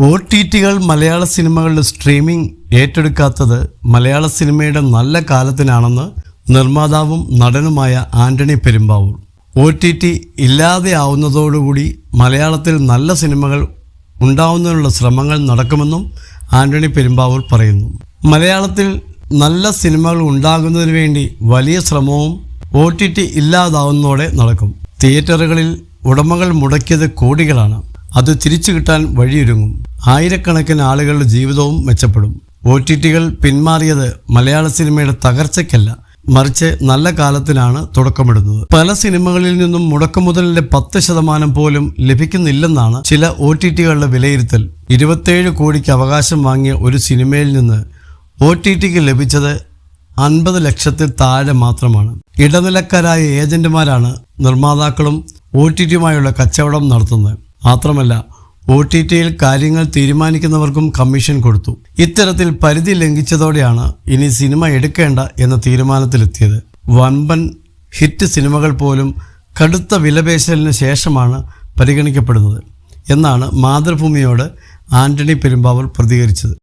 OTTകൾ മലയാള സിനിമകളുടെ സ്ട്രീമിംഗ് ഏറ്റെടുക്കാത്തത് മലയാള സിനിമയുടെ നല്ല കാലത്തിനാണെന്ന് നിർമ്മാതാവും നടനുമായ ആന്റണി പെരുമ്പാവൂർ. OTT ഇല്ലാതെയാവുന്നതോടുകൂടി മലയാളത്തിൽ നല്ല സിനിമകൾ ഉണ്ടാവുന്നതിനുള്ള ശ്രമങ്ങൾ നടക്കുമെന്നും ആന്റണി പെരുമ്പാവൂർ പറയുന്നു. മലയാളത്തിൽ നല്ല സിനിമകൾ ഉണ്ടാകുന്നതിന് വേണ്ടി വലിയ ശ്രമവും OTT ഇല്ലാതാവുന്നതോടെ നടക്കും. തിയേറ്ററുകളിൽ ഉടമകൾ മുടക്കിയത് കോടികളാണ്. അത് തിരിച്ചു കിട്ടാൻ വഴിയൊരുങ്ങും. ആയിരക്കണക്കിന് ആളുകളുടെ ജീവിതവും മെച്ചപ്പെടും. OTTകൾ പിന്മാറിയത് മലയാള സിനിമയുടെ തകർച്ചയ്ക്കല്ല, മറിച്ച് നല്ല കാലത്തിനാണ് തുടക്കമിടുന്നത്. പല സിനിമകളിൽ നിന്നും മുടക്കുമുതലിന്റെ 10% പോലും ലഭിക്കുന്നില്ലെന്നാണ് ചില OTTകളുടെ വിലയിരുത്തൽ. 27 കോടിക്ക് അവകാശം വാങ്ങിയ ഒരു സിനിമയിൽ നിന്ന് OTTക്ക് ലഭിച്ചത് 50 ലക്ഷത്തിൽ താഴെ മാത്രമാണ്. ഇടനിലക്കാരായ ഏജന്റുമാരാണ് നിർമ്മാതാക്കളും OTTയുമായുള്ള കച്ചവടം നടത്തുന്നത്. മാത്രമല്ല, OTTയിൽ കാര്യങ്ങൾ തീരുമാനിക്കുന്നവർക്കും കമ്മീഷൻ കൊടുത്തു. ഇത്തരത്തിൽ പരിധി ലംഘിച്ചതോടെയാണ് ഇനി സിനിമ എടുക്കേണ്ട എന്ന തീരുമാനത്തിലെത്തിയത്. വൻപൻ ഹിറ്റ് സിനിമകൾ പോലും കടുത്ത വിലപേശലിന് ശേഷമാണ് പരിഗണിക്കപ്പെടുന്നത് എന്നാണ് മാതൃഭൂമിയോട് ആന്റണി പെരുമ്പാവൂർ പ്രതികരിച്ചത്.